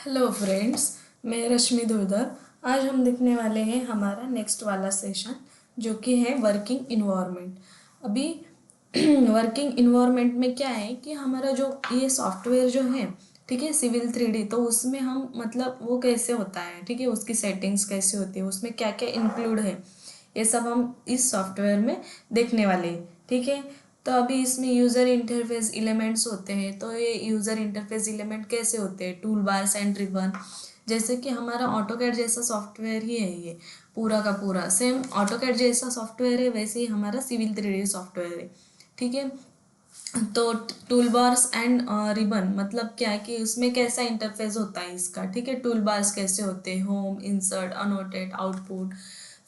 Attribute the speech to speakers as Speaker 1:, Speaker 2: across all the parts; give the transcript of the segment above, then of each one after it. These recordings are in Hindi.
Speaker 1: हेलो फ्रेंड्स, मैं रश्मि धुरधर। आज हम देखने वाले हैं हमारा नेक्स्ट वाला सेशन जो कि है वर्किंग इन्वायरमेंट। अभी वर्किंग इन्वायरमेंट में क्या है कि हमारा जो ये सॉफ्टवेयर जो है, ठीक है, सिविल 3D, तो उसमें हम मतलब वो कैसे होता है, ठीक है, उसकी सेटिंग्स कैसे होती है, उसमें क्या क्या इंक्लूड है, ये सब हम इस सॉफ्टवेयर में देखने वाले हैं। ठीक है, तो अभी इसमें यूज़र इंटरफेस एलिमेंट्स होते हैं। तो ये यूज़र इंटरफेस एलिमेंट कैसे होते हैं? Tool bars and ribbon. जैसे कि हमारा ऑटोकैड जैसा सॉफ्टवेयर ही है, ये पूरा का पूरा सेम ऑटोकैड जैसा सॉफ्टवेयर है, वैसे ही हमारा सिविल 3D सॉफ्टवेयर है। ठीक है, तो टूल बार्स एंड रिबन मतलब क्या है कि उसमें कैसा इंटरफेस होता है इसका। ठीक है, टूल बार्स कैसे होते हैं? Home, insert, annotate, output.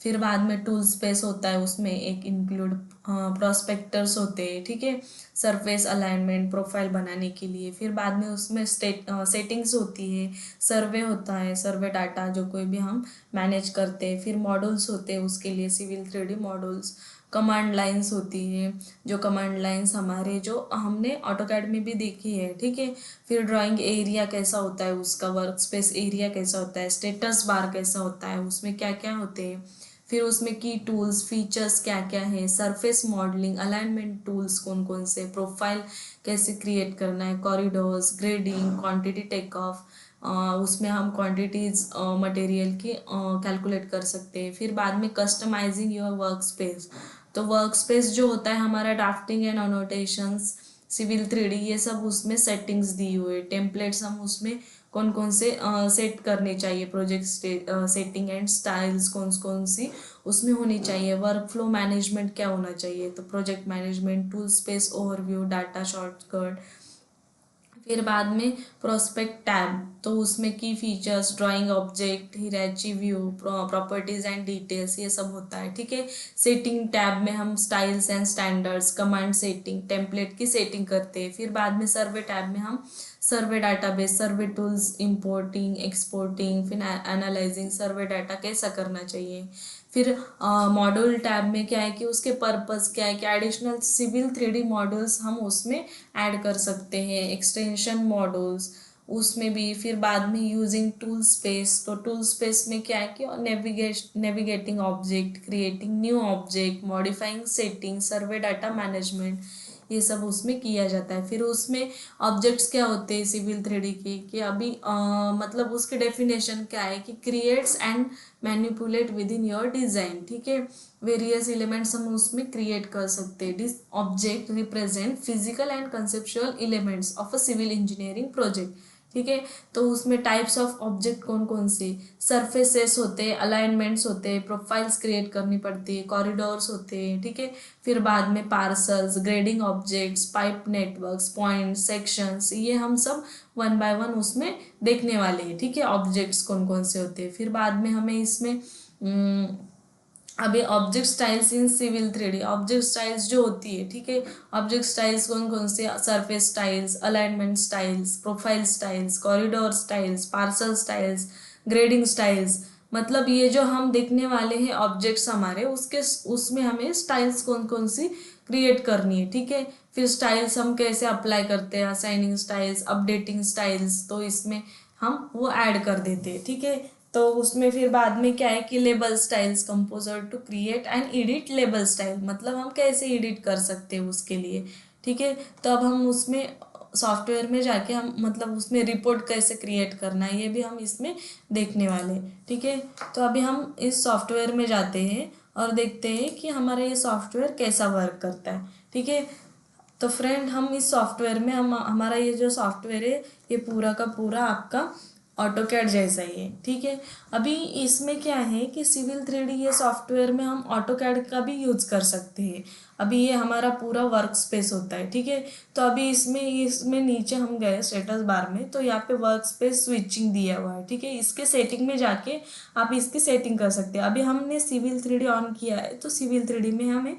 Speaker 1: फिर बाद में टूल स्पेस होता है, उसमें एक इंक्लूड प्रोस्पेक्टर्स होते हैं। ठीक है, सरफेस अलाइनमेंट, प्रोफाइल बनाने के लिए। फिर बाद में उसमें सेटिंग्स होती है, सर्वे होता है, सर्वे डाटा जो कोई भी हम मैनेज करते हैं। फिर मॉड्यूल्स होते हैं उसके लिए, civil 3D modules. Command lines होती है, जो कमांड लाइंस हमारे जो हमने ऑटोकैड में भी देखी है। ठीक है, फिर ड्राइंग एरिया कैसा होता है, उसका वर्क स्पेस एरिया कैसा होता है, स्टेटस बार कैसा होता है, उसमें क्या क्या होते हैं। फिर उसमें की टूल्स, फीचर्स क्या क्या है, सरफेस मॉडलिंग, अलाइनमेंट टूल्स कौन कौन से, प्रोफाइल कैसे क्रिएट करना है, corridors, grading, quantity take off, उसमें हम क्वांटिटीज मटेरियल की कैलकुलेट कर सकते हैं। फिर बाद में कस्टमाइजिंग योर वर्क स्पेस। तो वर्क स्पेस जो होता है हमारा, ड्राफ्टिंग एंड अनोटेशंस, सिविल 3D, ये सब उसमें सेटिंग्स दी हुई है। टेम्पलेट्स हम उसमें कौन कौन से सेट करने चाहिए, प्रोजेक्ट सेटिंग एंड स्टाइल्स कौन कौन सी उसमें होनी चाहिए। वर्क फ्लो मैनेजमेंट क्या होना चाहिए, तो project management, tool space overview, data shortcut. फिर बाद में प्रोस्पेक्ट टैब, तो उसमें की features, drawing object, hierarchy view, properties and details, ये सब होता है। ठीक है, सेटिंग टैब में हम styles and standards, command setting, template की सेटिंग करते हैं। फिर बाद में सर्वे टैब में हम सर्वे डाटाबेस, सर्वे टूल्स, इंपोर्टिंग, एक्सपोर्टिंग, फिर एनालाइजिंग सर्वे डाटा कैसा करना चाहिए। फिर मॉड्यूल टैब में क्या है कि उसके पर्पस क्या है कि एडिशनल सिविल 3D मॉड्यूल्स हम उसमें ऐड कर सकते हैं, एक्सटेंशन मॉड्यूल्स उसमें भी। फिर बाद में यूजिंग टूल स्पेस, तो टूल स्पेस में क्या है कि navigating object, creating new object, modifying setting, survey data management, ये सब उसमें किया जाता है। फिर उसमें ऑब्जेक्ट्स क्या होते हैं सिविल 3D के कि अभी मतलब उसके डेफिनेशन क्या है कि creates and manipulate with in your design. ठीक है, वेरियस एलिमेंट्स हम उसमें क्रिएट कर सकते हैं। This object represent physical and conceptual elements of a civil engineering project. ठीक है, तो उसमें टाइप्स ऑफ ऑब्जेक्ट कौन कौन से, सरफेसेस होते हैं, अलाइनमेंट्स होते हैं, प्रोफाइल्स क्रिएट करनी पड़ती है, कॉरिडोर्स होते हैं। ठीक है, फिर बाद में parcels, grading objects, pipe networks, points, sections, ये हम सब वन बाय वन उसमें देखने वाले हैं। ठीक है, ऑब्जेक्ट्स कौन कौन से होते हैं। फिर बाद में हमें इसमें अभी object styles in civil 3D, object styles जो होती है, ठीक है, ऑब्जेक्ट स्टाइल्स कौन कौन से, surface styles, alignment styles, profile styles, corridor styles, parcel styles, grading styles. मतलब ये जो हम देखने वाले हैं ऑब्जेक्ट्स हमारे, उसके उसमें हमें स्टाइल्स कौन कौन सी क्रिएट करनी है। ठीक है, फिर स्टाइल्स हम कैसे अप्लाई करते हैं, असाइनिंग स्टाइल्स, अपडेटिंग स्टाइल्स, तो इसमें हम वो ऐड कर देते हैं। ठीक है, तो उसमें फिर बाद में क्या है कि label styles, composer to create and edit label style, मतलब हम कैसे एडिट कर सकते हैं उसके लिए। ठीक है, तो अब हम उसमें सॉफ्टवेयर में जाके हम मतलब उसमें रिपोर्ट कैसे क्रिएट करना है, ये भी हम इसमें देखने वाले। ठीक है, तो अभी हम इस सॉफ्टवेयर में जाते हैं और देखते हैं कि हमारा ये सॉफ्टवेयर कैसा वर्क करता है। ठीक है, तो फ्रेंड, हम इस सॉफ्टवेयर में हम हमारा ये जो सॉफ्टवेयर है, ये पूरा का पूरा आपका ऑटोकैड जैसा ही है। ठीक है, अभी इसमें क्या है कि सिविल 3D ये सॉफ्टवेयर में हम ऑटोकैड का भी यूज़ कर सकते हैं। अभी ये हमारा पूरा वर्क स्पेस होता है। ठीक है, तो अभी इसमें नीचे हम गए स्टेटस बार में, तो यहाँ पे वर्क स्पेस स्विचिंग दिया हुआ है। ठीक है, इसके सेटिंग में जाके आप इसकी सेटिंग कर सकते हैं। अभी हमने सिविल 3D ऑन किया है, तो सिविल 3D में हमें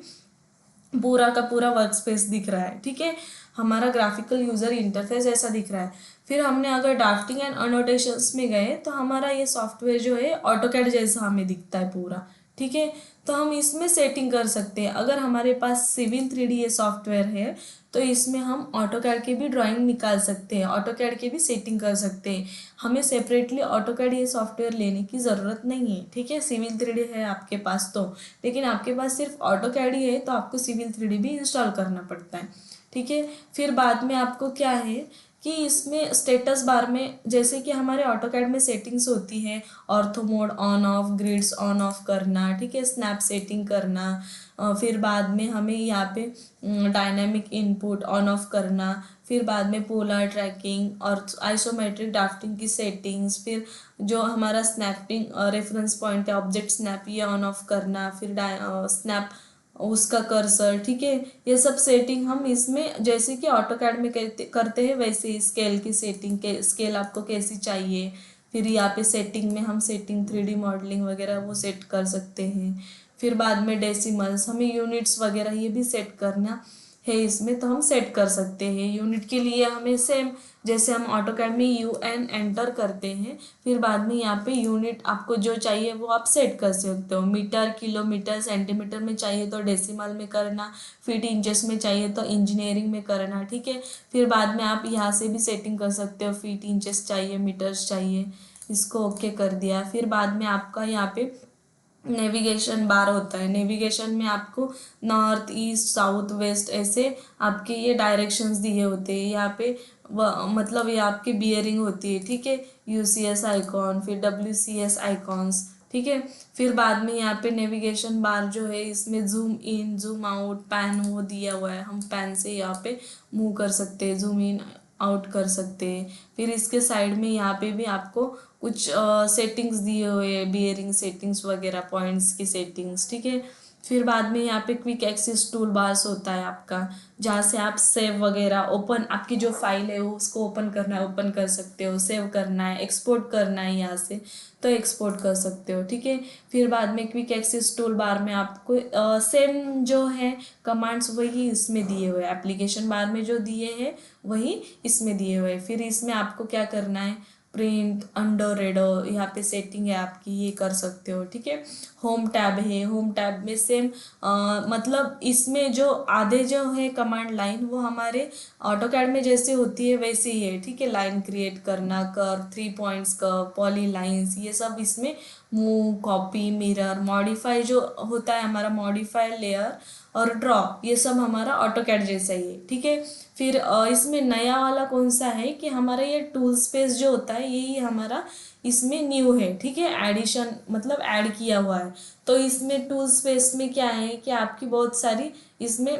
Speaker 1: पूरा का पूरा वर्क स्पेस दिख रहा है। ठीक है, हमारा ग्राफिकल यूज़र इंटरफेस ऐसा दिख रहा है। फिर हमने अगर ड्राफ्टिंग एंड अनोटेशंस में गए तो हमारा ये सॉफ्टवेयर जो है ऑटोकैड जैसा हमें दिखता है पूरा। ठीक है। तो हम इसमें सेटिंग कर सकते हैं। अगर हमारे पास सिविल 3D ये सॉफ्टवेयर है तो इसमें हम ऑटोकैड की भी ड्राइंग निकाल सकते हैं, ऑटोकैड की भी सेटिंग कर सकते हैं। हमें सेपरेटली ऑटोकैड ये सॉफ्टवेयर लेने की ज़रूरत नहीं है, ठीक है। सिविल 3D है आपके पास तो, लेकिन आपके पास सिर्फ ऑटोकैड ही है तो आपको सिविल 3D भी इंस्टॉल करना पड़ता है, ठीक है। फिर बाद में आपको क्या है कि इसमें स्टेटस बार में जैसे कि हमारे ऑटोकैड में सेटिंग्स होती है, ortho mode on off, grids on off करना, ठीक है, स्नैप सेटिंग करना, फिर बाद में हमें यहाँ पे डायनामिक इनपुट ऑन ऑफ करना, फिर बाद में पोलर ट्रैकिंग और आइसोमेट्रिक ड्राफ्टिंग की सेटिंग्स, फिर जो हमारा स्नैपिंग रेफरेंस पॉइंट है ऑब्जेक्ट स्नैप ये ऑन ऑफ करना, फिर स्नैप उसका कर्सर, ठीक है। ये सब सेटिंग हम इसमें जैसे कि ऑटोकैड में करते हैं वैसे ही स्केल की सेटिंग के स्केल आपको कैसी चाहिए, फिर यहाँ पे सेटिंग में हम सेटिंग 3D मॉडलिंग वगैरह वो सेट कर सकते हैं। फिर बाद में डेसिमल्स, हमें यूनिट्स वगैरह ये भी सेट करना है इसमें, तो हम सेट कर सकते हैं। यूनिट के लिए हमें सेम जैसे हम ऑटोकैड में UN एंटर करते हैं, फिर बाद में यहाँ पे यूनिट आपको जो चाहिए वो आप सेट कर सकते हो। मीटर, किलोमीटर, सेंटीमीटर में चाहिए तो डेसिमल में करना, फीट इंचेस में चाहिए तो इंजीनियरिंग में करना, ठीक है। फिर बाद में आप यहाँ से भी सेटिंग कर सकते हो, फीट इंचेस चाहिए, मीटर्स चाहिए, इसको ओके कर दिया। फिर बाद में आपका यहाँ पे नेविगेशन बार होता है। नेविगेशन में आपको नॉर्थ, ईस्ट, साउथ, वेस्ट ऐसे आपके ये डायरेक्शंस दिए होते हैं। यहाँ पे मतलब ये आपकी बियरिंग होती है, ठीक है। UCS आइकॉन, फिर WCS आइकॉन्स, ठीक है। फिर बाद में यहाँ पे नेविगेशन बार जो है इसमें zoom in, zoom out, pan वो दिया हुआ है, हम पैन से यहाँ पे मूव कर सकते हैं, जूम इन आउट कर सकते हैं। फिर इसके साइड में यहाँ पे भी आपको कुछ सेटिंग्स दिए हुए हैं, बियरिंग सेटिंग्स वगैरह, पॉइंट्स की सेटिंग्स, ठीक है। फिर बाद में यहाँ पे क्विक एक्सेस टूल बार्स होता है आपका, जहाँ से आप सेव वगैरह ओपन, आपकी जो फाइल है वो उसको ओपन करना है ओपन कर सकते हो, सेव करना है, एक्सपोर्ट करना है यहाँ से तो एक्सपोर्ट कर सकते हो, ठीक है। फिर बाद में क्विक एक्सेस टूल बार में आपको सेम जो है कमांड्स वही इसमें दिए हुए हैं, एप्लीकेशन बार में जो दिए हैं वही इसमें दिए हुए हैं। फिर इसमें आपको क्या करना है, प्रिंट, अंडो, रेडो, यहाँ पे सेटिंग है आपकी, ये कर सकते हो, ठीक है। होम टैब है, होम टैब में सेम मतलब इसमें जो आधे जो है कमांड लाइन वो हमारे ऑटोकैड में जैसे होती है वैसे ही है, ठीक है। लाइन क्रिएट करना, curve, 3 points curve, poly lines, ये सब इसमें मूव, कॉपी, मिरर, मॉडिफाई जो होता है हमारा, मॉडिफाई, लेयर और ड्रॉ, ये सब हमारा ऑटोकैड जैसा ही है, ठीक है। फिर इसमें नया वाला कौन सा है कि हमारा ये टूल स्पेस जो होता है यही हमारा इसमें न्यू है, ठीक है। एडिशन मतलब ऐड किया हुआ है। तो इसमें टूल स्पेस में क्या है कि आपकी बहुत सारी इसमें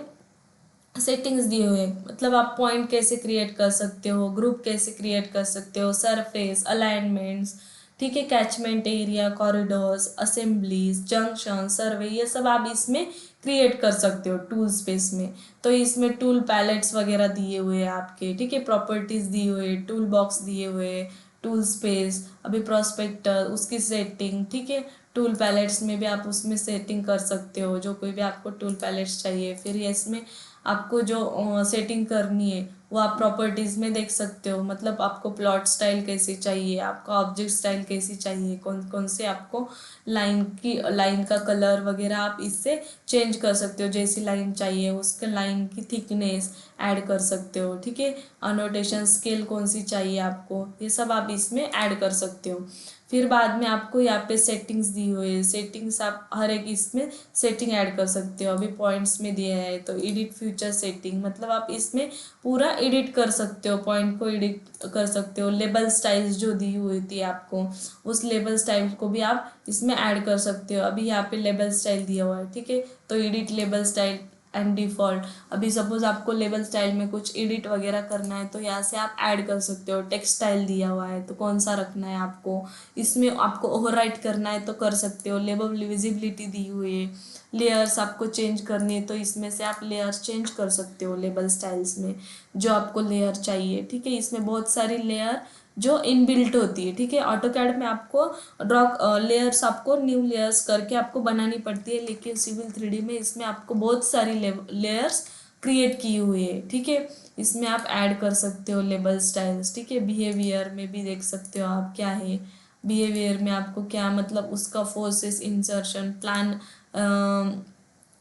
Speaker 1: सेटिंग्स दिए हुए हैं, मतलब आप पॉइंट कैसे क्रिएट कर सकते हो, ग्रुप कैसे क्रिएट कर सकते हो, सरफेस, अलाइनमेंट्स, ठीक है, catchment area, corridors, assemblies, junction, survey, ये सब आप इसमें क्रिएट कर सकते हो टूल स्पेस में। तो इसमें टूल पैलेट्स वगैरह दिए हुए हैं आपके, ठीक है, प्रॉपर्टीज दिए हुए, टूल बॉक्स दिए हुए, टूल स्पेस, अभी प्रोस्पेक्टर उसकी सेटिंग, ठीक है। टूल पैलेट्स में भी आप उसमें सेटिंग कर सकते हो जो कोई भी आपको टूल पैलेट्स चाहिए। फिर ये इसमें आपको जो सेटिंग करनी है वो आप प्रॉपर्टीज़ में देख सकते हो, मतलब आपको प्लॉट स्टाइल कैसी चाहिए, आपका ऑब्जेक्ट स्टाइल कैसी चाहिए, कौन कौन से आपको लाइन का कलर वगैरह आप इससे चेंज कर सकते हो, जैसी लाइन चाहिए उसके लाइन की थिकनेस ऐड कर सकते हो, ठीक है। अनोटेशन स्केल कौन सी चाहिए आपको, ये सब आप इसमें ऐड कर सकते हो। फिर बाद में आपको यहाँ पे सेटिंग्स दी हुई है, सेटिंग्स आप हर एक इसमें सेटिंग ऐड कर सकते हो। अभी पॉइंट्स में दिया है तो एडिट फ्यूचर सेटिंग, मतलब आप इसमें पूरा एडिट कर सकते हो, पॉइंट को एडिट कर सकते हो। लेबल स्टाइल्स जो दी हुई थी आपको उस लेबल स्टाइल को भी आप इसमें ऐड कर सकते हो। अभी यहाँ पे लेबल स्टाइल दिया हुआ है, ठीक है, तो edit label style and default. अभी सपोज आपको लेबल स्टाइल में कुछ एडिट वगैरह करना है तो यहाँ से आप ऐड कर सकते हो। टेक्स्ट स्टाइल दिया हुआ है तो कौन सा रखना है आपको, इसमें आपको ओवरराइट करना है तो कर सकते हो। लेबल विजिबिलिटी दी हुई है, लेयर्स आपको चेंज करनी है तो इसमें से आप लेयर्स चेंज कर सकते हो लेबल स्टाइल्स में, जो आपको लेयर चाहिए, ठीक है। इसमें बहुत सारी लेयर जो इनबिल्ट होती है, ठीक है। ऑटोकैड में आपको ड्रॉ लेयर्स आपको न्यू लेयर्स करके आपको बनानी पड़ती है, लेकिन सिविल 3D में इसमें आपको बहुत सारी लेयर्स क्रिएट की हुई है, ठीक है। इसमें आप ऐड कर सकते हो लेबल स्टाइल्स, ठीक है। बिहेवियर में भी देख सकते हो आप क्या है, बिहेवियर में आपको क्या मतलब उसका फोर्सेस इंसर्शन प्लान,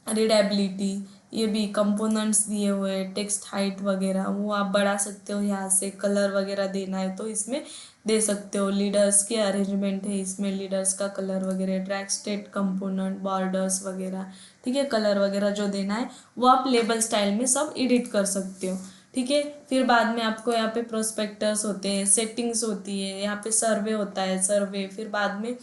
Speaker 1: रीडेबिलिटी, ये भी कंपोनेंट्स दिए हुए हैं, टेक्स्ट हाइट वगैरह वो आप बढ़ा सकते हो, यहाँ से कलर वगैरह देना है तो इसमें दे सकते हो। लीडर्स के अरेंजमेंट है इसमें, लीडर्स का कलर वगैरह, ड्रैग स्टेट कंपोनेंट, बॉर्डर्स वगैरह, ठीक है, कलर वगैरह जो देना है वो आप लेबल स्टाइल में सब एडिट कर सकते हो, ठीक है। फिर बाद में आपको यहाँ पे प्रोस्पेक्टस होते हैं, सेटिंग्स होती है, यहाँ पे सर्वे होता है, सर्वे। फिर बाद में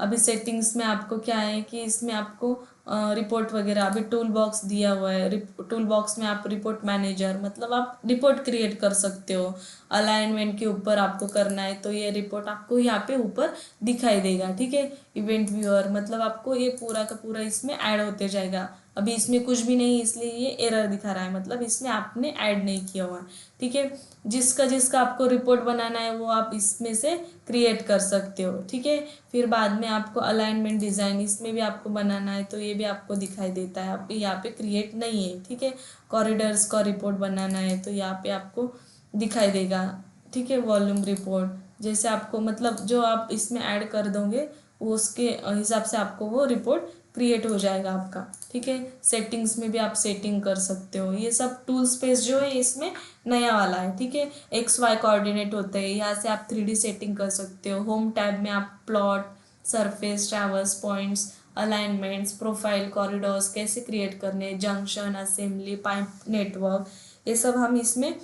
Speaker 1: अभी सेटिंग्स में आपको क्या है कि इसमें आपको रिपोर्ट वगैरह, अभी टूल बॉक्स दिया हुआ है, टूल बॉक्स में आप रिपोर्ट मैनेजर मतलब आप रिपोर्ट क्रिएट कर सकते हो। अलाइनमेंट के ऊपर आपको करना है तो ये रिपोर्ट आपको यहाँ पे ऊपर दिखाई देगा, ठीक है। इवेंट व्यूअर मतलब आपको ये पूरा का पूरा इसमें ऐड होते जाएगा। अभी इसमें कुछ भी नहीं इसलिए ये एरर दिखा रहा है, मतलब इसमें आपने ऐड नहीं किया हुआ है, ठीक है। जिसका जिसका आपको रिपोर्ट बनाना है वो आप इसमें से क्रिएट कर सकते हो, ठीक है। फिर बाद में आपको अलाइनमेंट डिज़ाइन इसमें भी आपको बनाना है तो ये भी आपको दिखाई देता है, आप यहाँ पे क्रिएट नहीं है, ठीक है। कॉरिडोर्स का रिपोर्ट बनाना है तो यहाँ पे आपको दिखाई देगा, ठीक है। वॉल्यूम रिपोर्ट जैसे आपको मतलब जो आप इसमें ऐड कर दोगे वो उसके हिसाब से आपको वो रिपोर्ट क्रिएट हो जाएगा आपका, ठीक है। सेटिंग्स में भी आप सेटिंग कर सकते हो। ये सब टूल स्पेस जो है इसमें नया वाला है, ठीक है। एक्स वाई कोऑर्डिनेट होते हैं, यहाँ से आप 3D सेटिंग कर सकते हो। होम टैब में आप plot, surface, traverse points, alignments, profile, corridors कैसे क्रिएट करने, जंक्शन, असेंबली, पाइप नेटवर्क, ये सब हम इसमें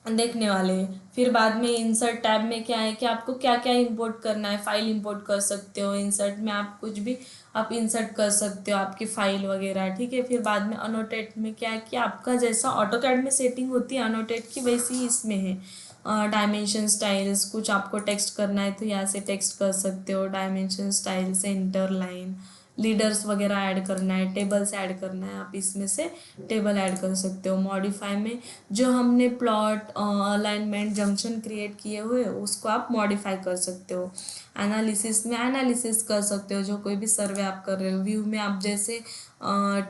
Speaker 1: देखने वाले हैं। फिर बाद में इंसर्ट टैब में क्या है कि आपको क्या क्या इंपोर्ट करना है, फाइल इंपोर्ट कर सकते हो। इंसर्ट में आप कुछ भी आप इंसर्ट कर सकते हो, आपकी फाइल वगैरह, ठीक है। फिर बाद में अनोटेट में क्या है कि आपका जैसा ऑटोकैड में सेटिंग होती है अनोटेट की वैसी ही इसमें है। डायमेंशन स्टाइल्स, कुछ आपको टेक्स्ट करना है तो यहाँ से टेक्स्ट कर सकते हो, dimension style, centre line, leaders वगैरह ऐड करना है, टेबल्स ऐड करना है, आप इसमें से टेबल ऐड कर सकते हो। मॉडिफाई में जो हमने प्लॉट, अलाइनमेंट, जंक्शन क्रिएट किए हुए उसको आप मॉडिफाई कर सकते हो। एनालिसिस में एनालिसिस कर सकते हो, जो कोई भी सर्वे आप कर रहे हो। व्यू में आप जैसे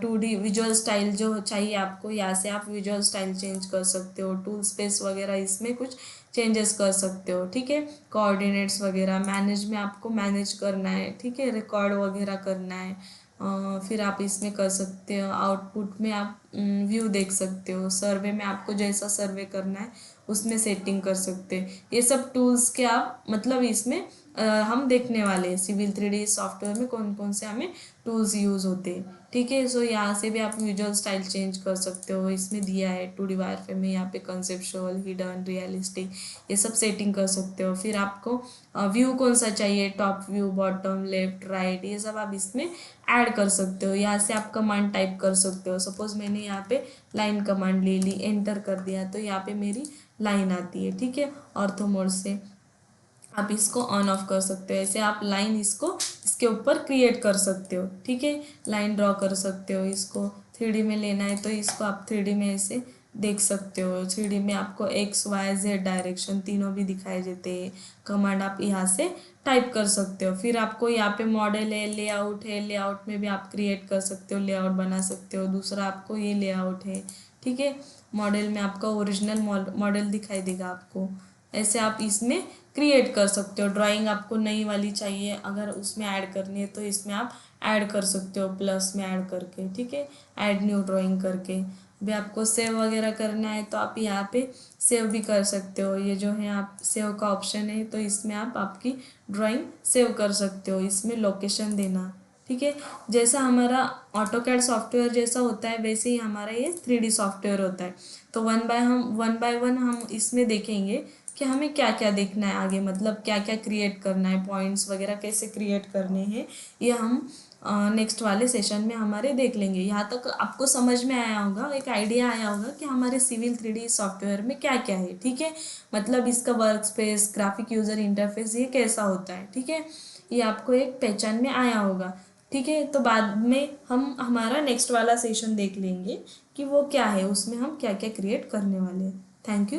Speaker 1: 2D विजुअल स्टाइल जो चाहिए आपको, यहाँ से आप विजुअल स्टाइल चेंज कर सकते हो। टूल स्पेस वगैरह इसमें कुछ चेंजेस कर सकते हो, ठीक है। कोऑर्डिनेट्स वगैरह मैनेज में आपको मैनेज करना है, ठीक है, रिकॉर्ड वगैरह करना है। फिर आप इसमें कर सकते हो। आउटपुट में आप व्यू देख सकते हो। सर्वे में आपको जैसा सर्वे करना है उसमें सेटिंग कर सकते हैं। ये सब टूल्स के आप मतलब इसमें हम देखने वाले हैं सिविल 3D सॉफ्टवेयर में कौन कौन से हमें टूल्स यूज़ होते हैं, ठीक है। सो यहाँ से भी आप विजुअल स्टाइल चेंज कर सकते हो, इसमें दिया है 2D वायरफ्रेम में, यहाँ पे कंसेप्चुअल, हिडन, रियलिस्टिक, ये सब सेटिंग कर सकते हो। फिर आपको व्यू कौन सा चाहिए, top view, bottom, left, right, ये सब आप इसमें ऐड कर सकते हो। यहाँ से आप कमांड टाइप कर सकते हो। सपोज मैंने यहाँ पे लाइन कमांड ले ली, एंटर कर दिया तो यहाँ पे मेरी लाइन आती है, ठीक है। ऑर्थो मोड से आप इसको ऑन ऑफ कर सकते हो। ऐसे आप लाइन इसको इसके ऊपर क्रिएट कर सकते हो, ठीक है। लाइन ड्रॉ कर सकते हो। इसको 3D में लेना है तो इसको आप 3D में ऐसे देख सकते हो। 3D में आपको एक्स वाई जेड डायरेक्शन तीनों भी दिखाई देते हैं। कमांड आप यहाँ से टाइप कर सकते हो। फिर आपको यहाँ पे मॉडल है, लेआउट है, लेआउट में भी आप क्रिएट कर सकते हो, लेआउट बना सकते हो। दूसरा आपको ये लेआउट है, ठीक है। मॉडल में आपका ओरिजिनल मॉडल दिखाई देगा आपको। ऐसे आप इसमें क्रिएट कर सकते हो। ड्राइंग आपको नई वाली चाहिए अगर उसमें ऐड करनी है तो इसमें आप ऐड कर सकते हो, प्लस में ऐड करके, ठीक है, ऐड न्यू ड्राइंग करके। भी आपको सेव वगैरह करना है तो आप यहाँ पे सेव भी कर सकते हो। ये जो है आप सेव का ऑप्शन है तो इसमें आप आपकी ड्राइंग सेव कर सकते हो। इसमें लोकेशन देना, ठीक है। जैसा हमारा ऑटोकैड सॉफ्टवेयर जैसा होता है वैसे ही हमारा ये 3D सॉफ्टवेयर होता है। तो वन बाय वन हम इसमें देखेंगे कि हमें क्या क्या देखना है आगे, मतलब क्या क्या क्रिएट करना है, पॉइंट्स वगैरह कैसे क्रिएट करने हैं, ये हम नेक्स्ट वाले सेशन में हमारे देख लेंगे। यहाँ तक आपको समझ में आया होगा, एक आइडिया आया होगा कि हमारे सिविल 3D सॉफ्टवेयर में क्या क्या है, ठीक है। मतलब इसका work space, graphic user interface ये कैसा होता है, ठीक है। ये आपको एक पहचान में आया होगा, ठीक है। तो बाद में हम हमारा नेक्स्ट वाला सेशन देख लेंगे कि वो क्या है, उसमें हम क्या क्या क्रिएट करने वाले हैं। Thank you.